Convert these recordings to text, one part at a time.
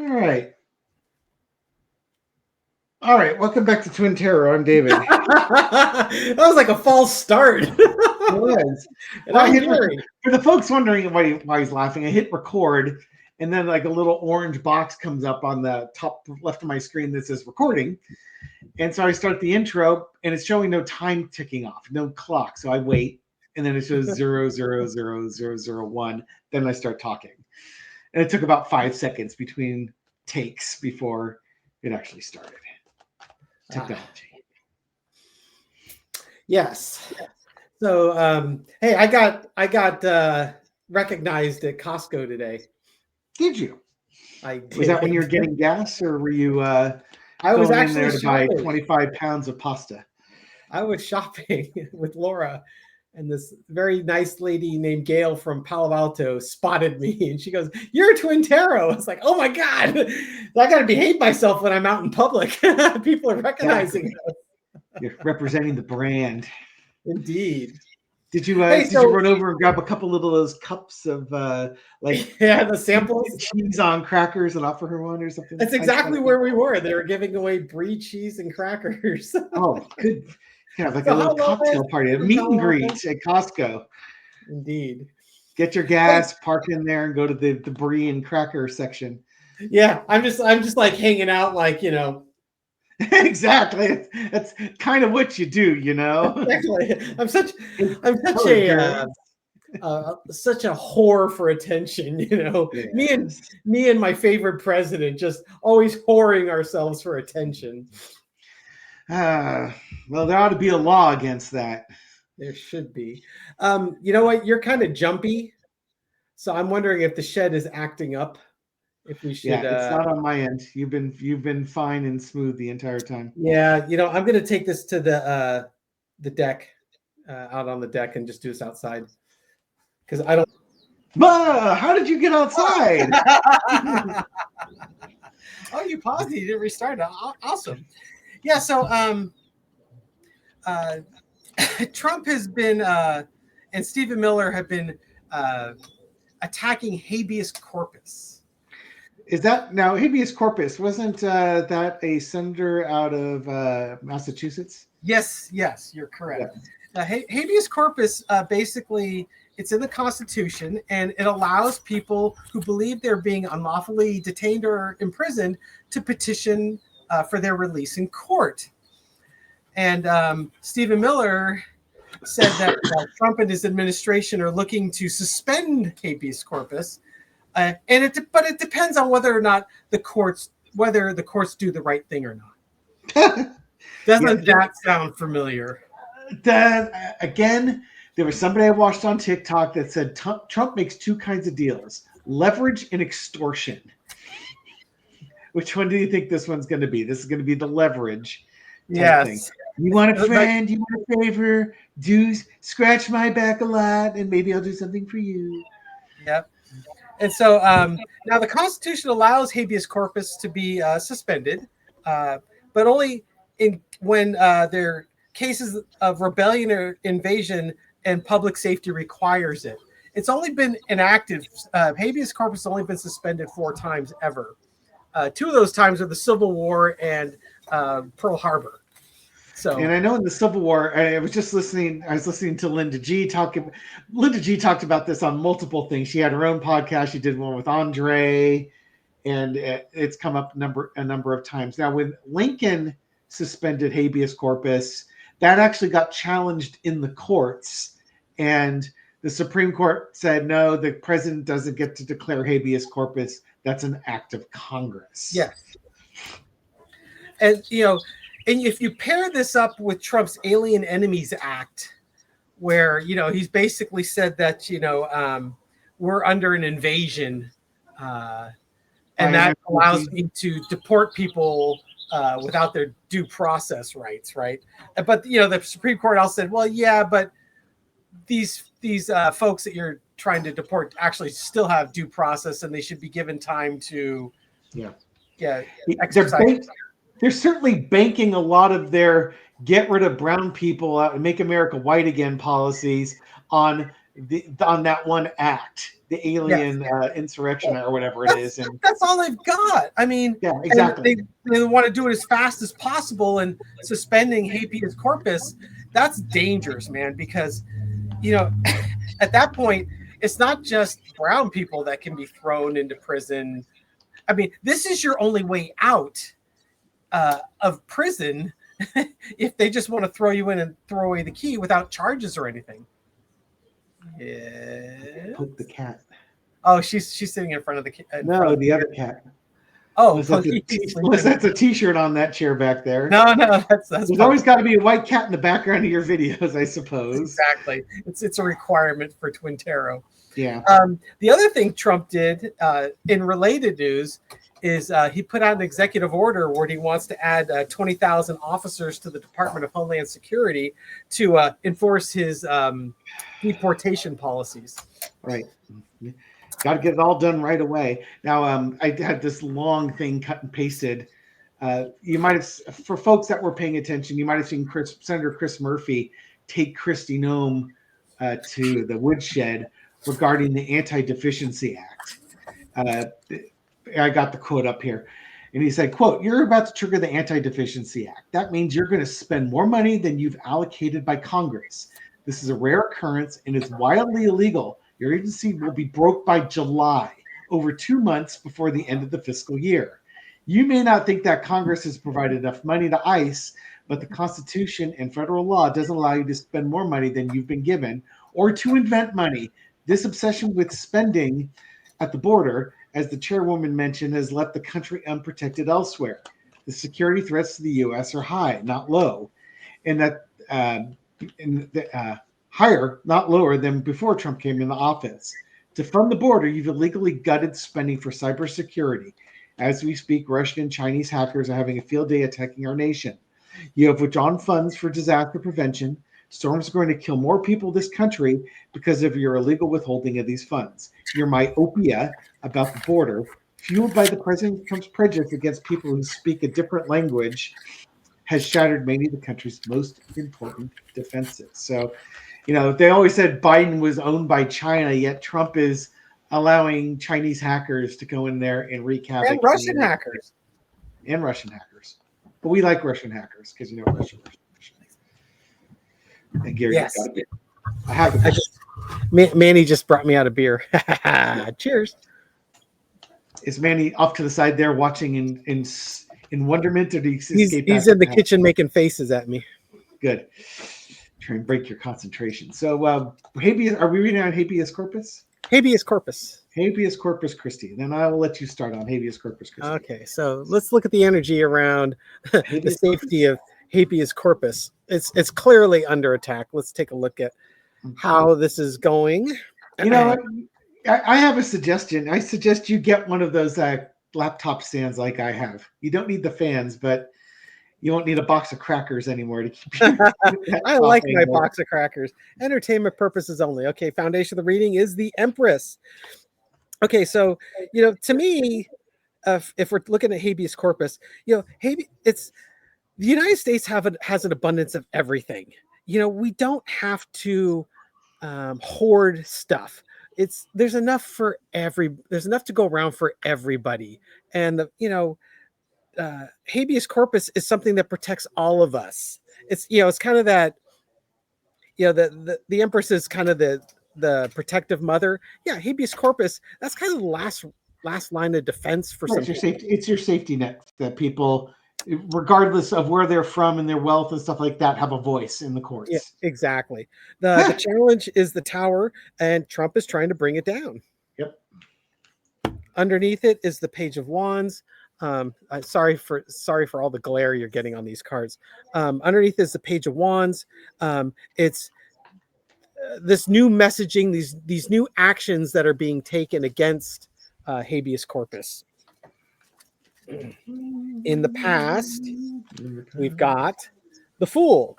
All right. All right. Welcome back to Twin Terror. I'm David. That was like a false start. It was. And I'm Gary. For the folks wondering why he's laughing, I hit record, and then like a little orange box comes up on the top left of my screen that says recording. And so I start the intro, and it's showing no time ticking off, no clock. So I wait, and then it shows 0000001. Then I start talking. And it took about 5 seconds between takes before it actually started. Technology. Yes. So, hey, I got recognized at Costco today. Did you? I did. Was that when you were getting gas, or were you? I was actually in there to buy 25 pounds of pasta. I was shopping with Laura, and this very nice lady named Gail from Palo Alto spotted me, and she goes, "You're a Twin Terror." I was like, "Oh my god, I got to behave myself when I'm out in public." People are recognizing us. You're representing the brand. Indeed. Did you run over and grab a couple of those cups of the samples cheese on crackers and offer her one or something? That's exactly where we were. They were giving away brie, cheese, and crackers. Oh, good. Yeah, like a little cocktail party, a meet and greet at Costco. Indeed. Get your gas, park in there, and go to the brie and cracker section. Yeah, I'm just like hanging out, like, you know. Exactly. That's kind of what you do, you know. Exactly. I'm such a whore for attention, you know. Yes. Me and my favorite president just always whoring ourselves for attention. Well, there ought to be a law against that. There should be. You know what? You're kind of jumpy, so I'm wondering if the shed is acting up. If we should. Yeah, it's not on my end. You've been fine and smooth the entire time. Yeah, you know, I'm gonna take this to the deck, out on the deck, and just do this outside because I don't. How did you get outside? Oh, you paused. You didn't restart it. Awesome. Yeah. So, Trump has been and Stephen Miller have been attacking habeas corpus. Is that now habeas corpus? Wasn't that a senator out of Massachusetts? Yes, you're correct. Yeah. Habeas corpus, basically, it's in the Constitution, and it allows people who believe they're being unlawfully detained or imprisoned to petition for their release in court. And Stephen Miller said that Trump and his administration are looking to suspend habeas corpus. But it depends on whether or not the courts do the right thing or not. Doesn't that sound familiar? Again, there was somebody I watched on TikTok that said Trump makes two kinds of deals: leverage and extortion. Which one do you think this one's going to be? This is going to be the leverage. Yes. Thing. You want a friend? You want a favor? Do scratch my back a lot, and maybe I'll do something for you. Yep. And so now the Constitution allows habeas corpus to be suspended, but only when there are cases of rebellion or invasion and public safety requires it. It's only been enacted. Habeas corpus has only been suspended 4 times ever. 2 of those times are the Civil War and Pearl Harbor. So, and I know in the Civil War, I was listening to Linda G talking. Linda G talked about this on multiple things. She had her own podcast. She did one with Andre, and it's come up a number of times. Now, when Lincoln suspended habeas corpus, that actually got challenged in the courts, and the Supreme Court said, no, the president doesn't get to declare habeas corpus. That's an act of Congress. Yes. And, you know, and if you pair this up with Trump's Alien Enemies Act, where, you know, he's basically said that, you know, we're under an invasion, and that allows me to deport people without their due process rights, right? But, you know, the Supreme Court also said, well, yeah, but these folks that you're trying to deport actually still have due process, and they should be given time to exercise. They're certainly banking a lot of their get rid of brown people and make America white again policies on on that one act, the alien insurrection or whatever it is, and that's all they've got. I mean, yeah, exactly. They want to do it as fast as possible, and suspending habeas corpus, that's dangerous, man, because at that point, it's not just brown people that can be thrown into prison. I mean, this is your only way out of prison if they just want to throw you in and throw away the key without charges or anything. Yeah. Poke the cat. Oh, she's sitting in front of the cat. No, the other cat. Oh, that's a T-shirt on that chair back there. No, that's. There's always got to be a white cat in the background of your videos, I suppose. Exactly, it's a requirement for Twin Tarot. Yeah. The other thing Trump did in related news is he put out an executive order where he wants to add 20,000 officers to the Department of Homeland Security to enforce his deportation policies. Right. Got to get it all done right away. Now, I had this long thing cut and pasted. You might have, for folks that were paying attention, you might have seen Senator Chris Murphy take Kristi Noem to the woodshed regarding the Anti-Deficiency Act. I got the quote up here. And he said, quote, "You're about to trigger the Anti-Deficiency Act. That means you're going to spend more money than you've allocated by Congress. This is a rare occurrence and it's wildly illegal. Your agency will be broke by July, over 2 months before the end of the fiscal year. You may not think that Congress has provided enough money to ICE, but the Constitution and federal law doesn't allow you to spend more money than you've been given or to invent money. This obsession with spending at the border, as the chairwoman mentioned, has left the country unprotected elsewhere. The security threats to the U.S. are high, not low, and that higher, not lower than before Trump came into office. To fund the border, you've illegally gutted spending for cybersecurity. As we speak, Russian and Chinese hackers are having a field day attacking our nation. You have withdrawn funds for disaster prevention. Storms are going to kill more people in this country because of your illegal withholding of these funds. Your myopia about the border, fueled by the President Trump's prejudice against people who speak a different language, has shattered many of the country's most important defenses." So, they always said Biden was owned by China, yet Trump is allowing Chinese hackers to go in there and wreak havoc. And Russian hackers. And Russian hackers. But we like Russian hackers because Russian. And Gary, yes. Got a beer. I have a beer. Manny just brought me out a beer. Cheers. Is Manny off to the side there watching in wonderment, or did he escape? He's in the kitchen making faces at me. Good. Try and break your concentration. So, habeas. Are we reading on habeas corpus? Habeas corpus. Habeas corpus Christi. Then I will let you start on habeas corpus Christi. Okay, so let's look at the energy around the safety of habeas corpus. It's clearly under attack. Let's take a look at how this is going. I have a suggestion. I suggest you get one of those laptop stands like I have. You don't need the fans, but you won't need a box of crackers anymore to keep you. I like my box of crackers. Entertainment purposes only. Okay, foundation of the reading is the Empress. Okay, so to me, if we're looking at habeas corpus, it's the United States has an abundance of everything. We don't have to hoard stuff. There's enough to go around for everybody, and habeas corpus is something that protects all of us. It's kind of that, the Empress is kind of the protective mother. Yeah, habeas corpus, that's kind of the last line of defense for some people. It's your safety net that people, regardless of where they're from and their wealth and stuff like that, have a voice in the courts. Yeah, exactly. The challenge is the tower, and Trump is trying to bring it down. Yep. Underneath it is the Page of Wands. Sorry for all the glare you're getting on these cards. Underneath is the Page of Wands. It's this new messaging, these new actions that are being taken against habeas corpus. In the past, we've got the Fool.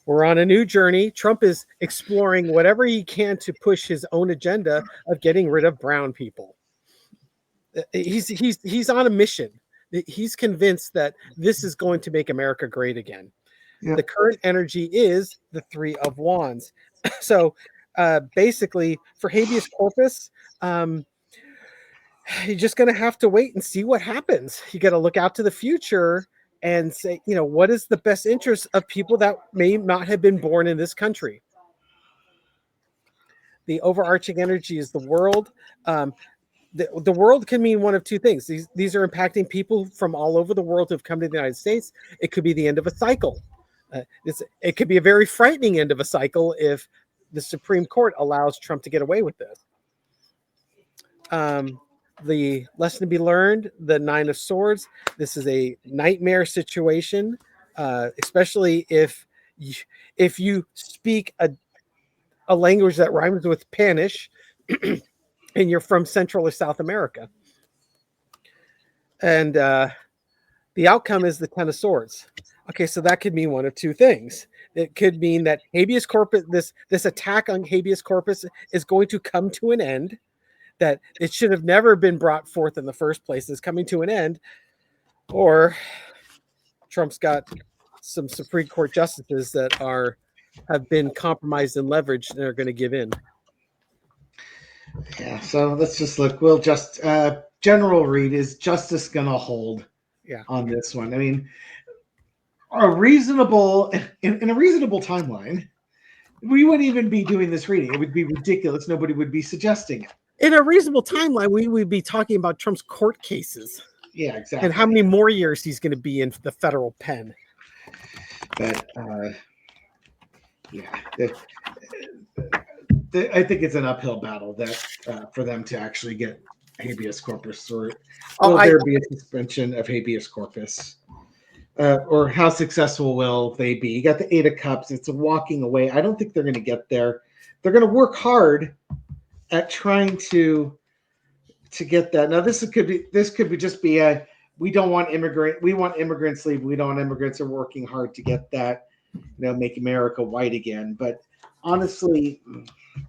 We're on a new journey. Trump is exploring whatever he can to push his own agenda of getting rid of brown people. He's on a mission. He's convinced that this is going to make America great again. Yep. The current energy is the Three of Wands. So basically for habeas corpus, you're just going to have to wait and see what happens. You got to look out to the future and say, what is the best interest of people that may not have been born in this country? The overarching energy is the world. The world can mean one of two things. These are impacting people from all over the world who have come to the United States. It could be the end of a cycle. It could be a very frightening end of a cycle if the Supreme Court allows Trump to get away with this. The lesson to be learned, the Nine of Swords. This is a nightmare situation, especially if you speak a language that rhymes with Spanish and you're from Central or South America. And the outcome is the Ten of Swords. Okay, so that could mean one of two things. It could mean that habeas corpus, this attack on habeas corpus is going to come to an end, that it should have never been brought forth in the first place, is coming to an end, or Trump's got some Supreme Court justices that have been compromised and leveraged and are going to give in. Yeah, so let's just look. We'll just general read, is justice going to hold on this one? I mean, in a reasonable timeline, we wouldn't even be doing this reading. It would be ridiculous. Nobody would be suggesting it. In a reasonable timeline, we would be talking about Trump's court cases. Yeah, exactly. And how many more years he's going to be in the federal pen. But I think it's an uphill battle that for them to actually get habeas corpus, or will there be a suspension of habeas corpus? Or how successful will they be? You got the Eight of Cups. It's a walking away. I don't think they're going to get there. They're going to work hard at trying to get that. Now, this could be just be a, we want immigrants leave. We don't want immigrants are working hard to get that, make America white again. But honestly,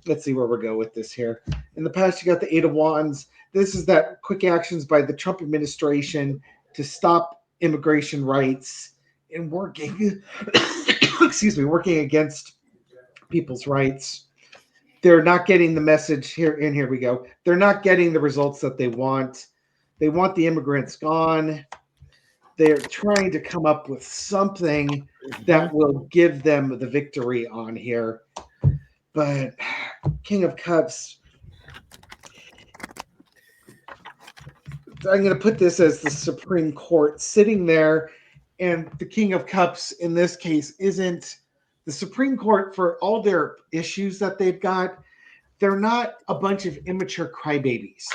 let's see where we go with this here. In the past, you got the Eight of Wands. This is that quick actions by the Trump administration to stop immigration rights and working against people's rights. They're not getting the message here, and here we go. They're not getting the results that they want. They want the immigrants gone. They're trying to come up with something that will give them the victory on here. But King of Cups, I'm going to put this as the Supreme Court sitting there, and the King of Cups in this case isn't the Supreme Court for all their issues that they've got. They're not a bunch of immature crybabies.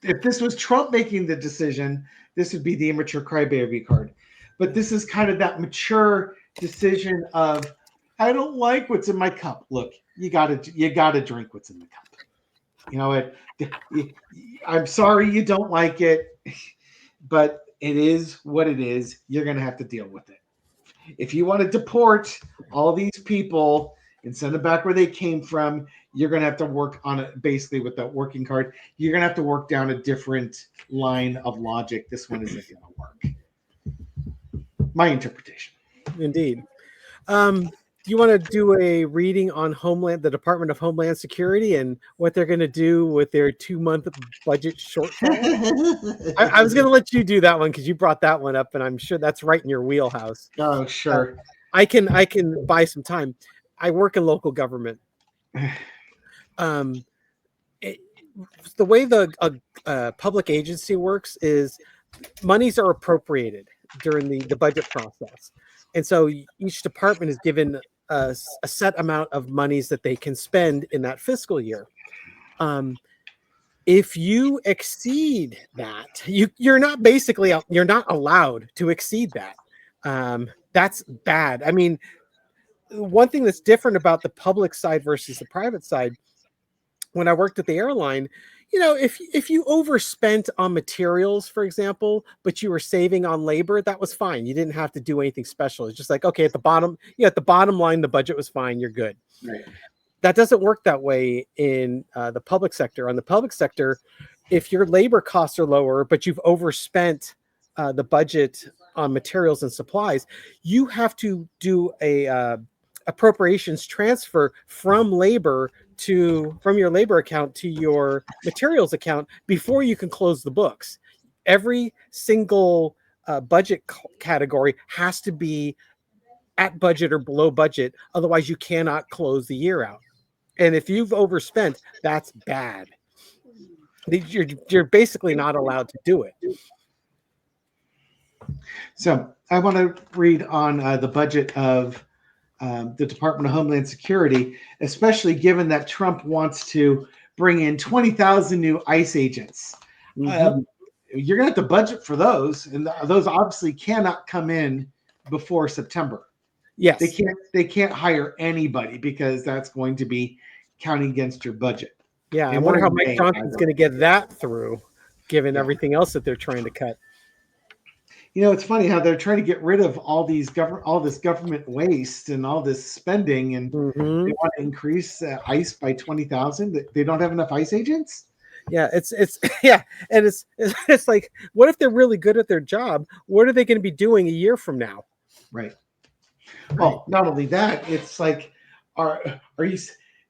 If this was Trump making the decision, this would be the immature crybaby card. But this is kind of that mature decision of, I don't like what's in my cup. Look, you gotta drink what's in the cup. I'm sorry you don't like it, but it is what it is. You're gonna have to deal with it. If you want to deport all these people and send them back where they came from, you're going to have to work on it basically with that working card. You're going to have to work down a different line of logic. This one isn't going to work. My interpretation. Indeed. Do you want to do a reading on the Department of Homeland Security and what they're going to do with their 2-month budget shortfall? I was going to let you do that one because you brought that one up, and I'm sure that's right in your wheelhouse. Oh, sure. I can buy some time. I work in local government. The way the public agency works is monies are appropriated during the budget process. And so each department is given a set amount of monies that they can spend in that fiscal year. If you exceed that, you're not allowed to exceed that. That's bad. I mean, one thing that's different about the public side versus the private side, when I worked at the airline, if you overspent on materials, for example, but you were saving on labor, that was fine. You didn't have to do anything special. It's just like, okay, at the bottom line, the budget was fine. You're good. Right. That doesn't work that way in the public sector. On the public sector, if your labor costs are lower, but you've overspent the budget on materials and supplies, you have to do a appropriations transfer from labor from your labor account to your materials account before you can close the books. Every single budget category has to be at budget or below budget. Otherwise, you cannot close the year out. And if you've overspent, that's bad. You're basically not allowed to do it. So I want to read on the budget of the Department of Homeland Security, especially given that Trump wants to bring in 20,000 new ICE agents. Mm-hmm. You're going to have to budget for those, and those obviously cannot come in before September. Yes, they can't hire anybody because that's going to be counting against your budget. Yeah, I wonder how Mike Johnson's going to get that through, given everything else that they're trying to cut. You know, it's funny how they're trying to get rid of all this government waste and all this spending, and they want to increase ICE by 20,000. They don't have enough ICE agents. Yeah, it's and it's like, what if they're really good at their job? What are they going to be doing a year from now? Right. Well, not only that, it's like, are you?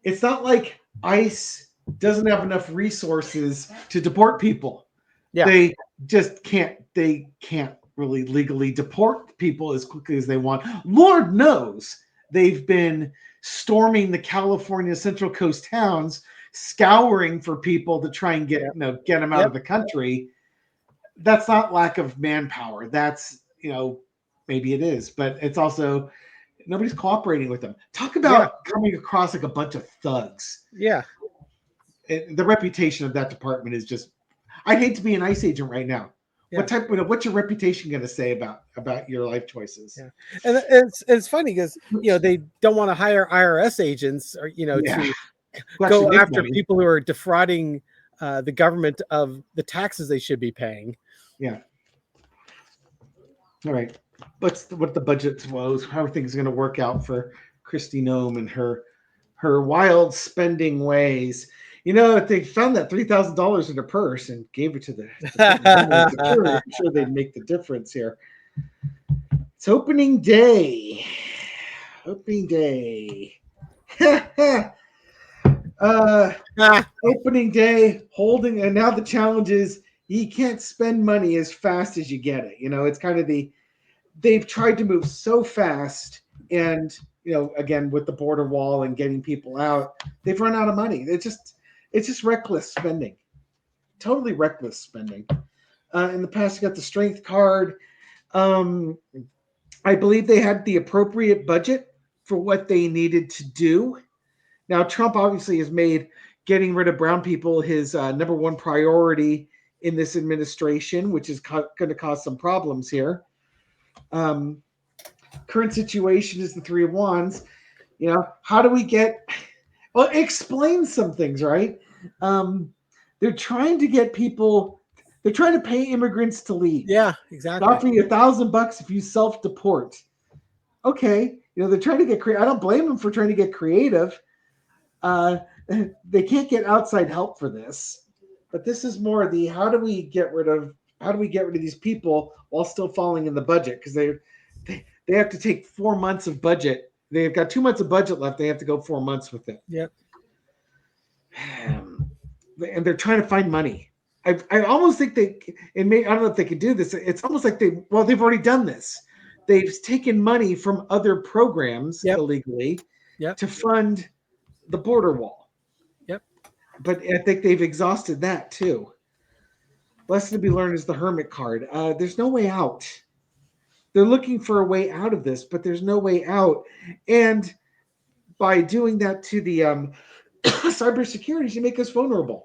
It's not like ICE doesn't have enough resources to deport people. Yeah. They just can't. They can't really legally deport people as quickly as they want. Lord knows they've been storming the California Central Coast towns, scouring for people to try and get them out of the country. That's not lack of manpower. That's, maybe it is, but it's also nobody's cooperating with them. Talk about coming across like a bunch of thugs. Yeah. The reputation of that department is just, I'd hate to be an ICE agent right now. Yeah. What's your reputation going to say about your life choices? Yeah. And it's funny because, they don't want to hire IRS agents or, to go after people who are defrauding the government of the taxes they should be paying. Yeah. All right. What the budget was, how are things going to work out for Kristi Noem and her wild spending ways. If they found that $3,000 in her purse and gave it to the Homeland Security, I'm sure they'd make the difference here. It's opening day. Opening day. Opening day, holding, and now the challenge is you can't spend money as fast as you get it. It's kind of they've tried to move so fast, and again with the border wall and getting people out, they've run out of money. It's just reckless spending, totally reckless spending. In the past, you got the strength card. I believe they had the appropriate budget for what they needed to do. Now, Trump obviously has made getting rid of brown people his number one priority in this administration, which is going to cause some problems here. Current situation is the Three of Wands. How do we get... Well, explain some things, right? They're trying to get people... They're trying to pay immigrants to leave. Yeah, exactly. Offer you $1,000 if you self-deport. Okay. They're trying to get creative. I don't blame them for trying to get creative. They can't get outside help for this. But this is more the how do we get rid of these people while still falling in the budget? Because they have to take 4 months of budget. They've got 2 months of budget left. They have to go 4 months with it. Yep. And they're trying to find money. I almost think I don't know if they could do this. It's almost like they've already done this. They've taken money from other programs illegally to fund the border wall. Yep. But I think they've exhausted that too. Lesson to be learned is the hermit card. There's no way out. They're looking for a way out of this, but there's no way out. And by doing that to the cybersecurity, you make us vulnerable.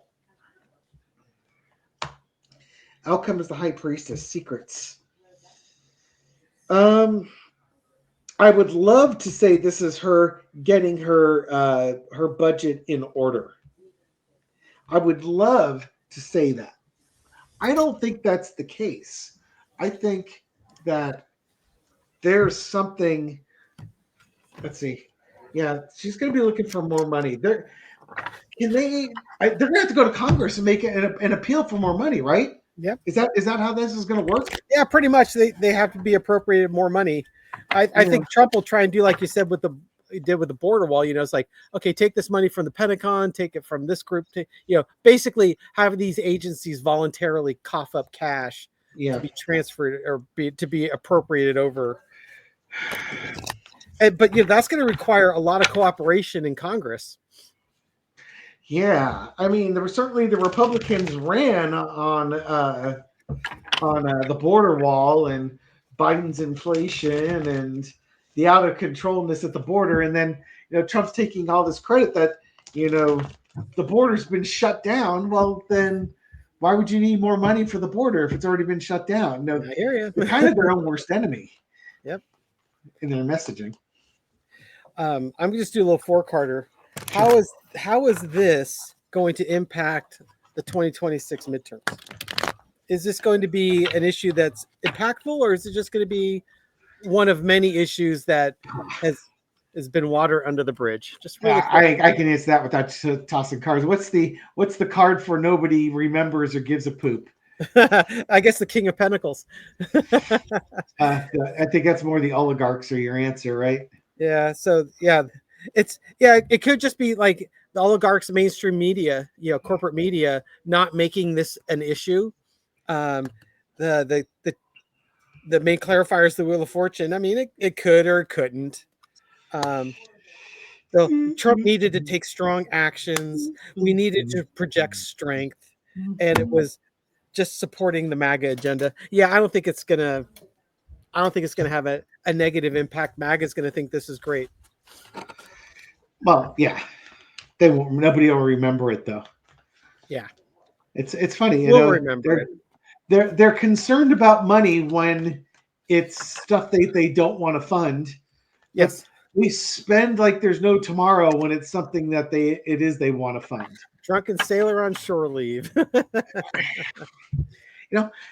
Outcome is the high priestess, secrets. I would love to say this is her getting her budget in order. I would love to say that. I don't think that's the case. I think that there's something. Let's see. Yeah, she's going to be looking for more money. They're going to have to go to Congress and make an appeal for more money, right? Yep. Is that how this is going to work? Yeah, pretty much. They have to be appropriated more money. I think Trump will try and do like you said with the did with the border wall. You know, it's like, okay, take this money from the Pentagon, take it from this group, basically have these agencies voluntarily cough up cash to be transferred or to be appropriated over. But that's going to require a lot of cooperation in Congress. Yeah, I mean, there were certainly the Republicans ran on the border wall and Biden's inflation and the out of controlness at the border, and then Trump's taking all this credit that the border's been shut down. Well, then why would you need more money for the border if it's already been shut down? No, I hear you. They're kind of their own worst enemy. Yep. In their messaging. I'm gonna just do a little four-carter. How is this going to impact the 2026 midterms? Is this going to be an issue that's impactful, or is it just going to be one of many issues that has been water under the bridge? Just really I can answer that without tossing cards. What's the card for nobody remembers or gives a poop? I guess the King of Pentacles. I think that's more the oligarchs are your answer, right? Yeah. So it could just be like the oligarchs, mainstream media, corporate media, not making this an issue. The main clarifier is the Wheel of Fortune. I mean, it could or it couldn't. So Trump needed to take strong actions. We needed to project strength, and it was just supporting the MAGA agenda. Yeah, I don't think it's gonna have a negative impact. MAGA is gonna think this is great. Well, yeah, they won't. Nobody will remember it though. Yeah, it's funny. We'll remember it. They're concerned about money when it's stuff they don't want to fund. Yes, we spend like there's no tomorrow when it's something that they want to fund. Drunken sailor on shore leave.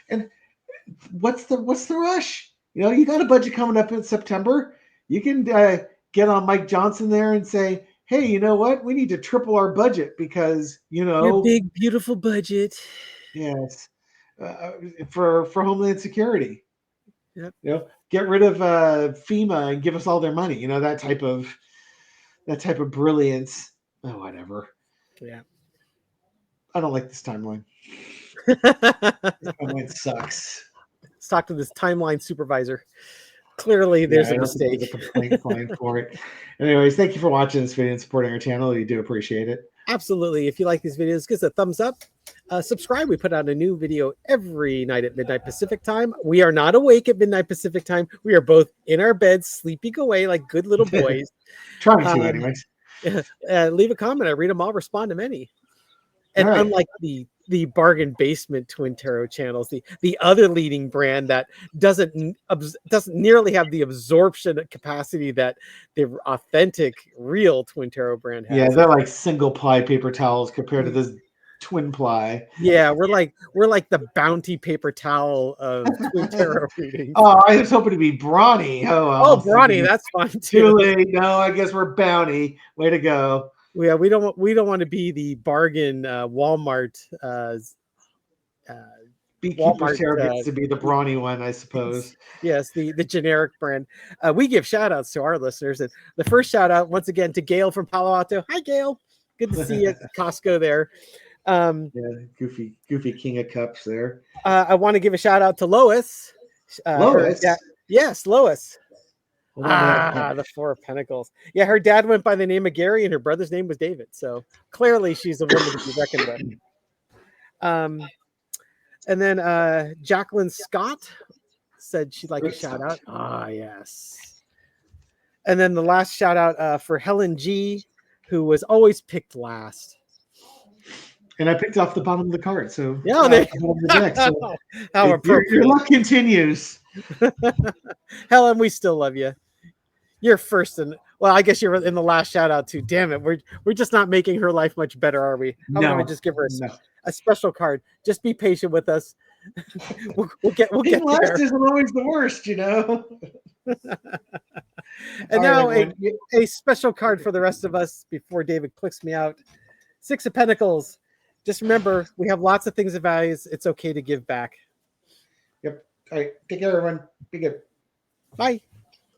And what's the rush? You got a budget coming up in September. You can get on Mike Johnson there and say, hey, you know what? We need to triple our budget because your big beautiful budget. Yes, for Homeland Security. Yep. Get rid of FEMA and give us all their money. That type of brilliance. Oh, whatever. Yeah. I don't like this timeline. This timeline sucks. Let's talk to this timeline supervisor. Clearly, there's a mistake. There's a complaint flying for it. Anyways, thank you for watching this video and supporting our channel. We do appreciate it. Absolutely. If you like these videos, give us a thumbs up. Subscribe. We put out a new video every night at midnight Pacific time. We are not awake at midnight Pacific time. We are both in our beds, sleeping away like good little boys. Trying to, anyways. Leave a comment. I read them all, respond to many. And unlike the bargain basement Twin Tarot channels, the other leading brand that doesn't nearly have the absorption capacity that the authentic real Twin Tarot brand has. Yeah, they're like single ply paper towels compared to this twin ply. Yeah, we're like the Bounty paper towel of Twin Tarot readings. Oh, I was hoping to be Brawny. Oh, Brawny, that's fine too. Too late. No, I guess we're Bounty. Way to go. Yeah, we don't want to be the bargain Walmart. Beekeeper's Tarot gets to be the brawny one, I suppose. Yes, the generic brand. We give shout outs to our listeners. And the first shout out, once again, to Gail from Palo Alto. Hi, Gail. Good to see you at Costco there. Goofy King of Cups there. I want to give a shout out to Lois. Lois? Yes, Lois. The Four of Pentacles. Yeah, her dad went by the name of Gary and her brother's name was David. So clearly she's a woman to be reckoned with. And then Jacqueline Scott said she'd like a shout out. Yes. And then the last shout out for Helen G, who was always picked last. And I picked off the bottom of the card. So yeah, how appropriate. Your luck continues. Helen, we still love you. You're first and well, I guess you're in the last shout out too. Damn it, we're just not making her life much better, are we? How about we just give her a special card? Just be patient with us. we'll get being last there. Isn't always the worst, And now a special card for the rest of us before David clicks me out. Six of Pentacles. Just remember, we have lots of things of values. It's okay to give back. Yep. All right. Take care, everyone. Be good. Bye.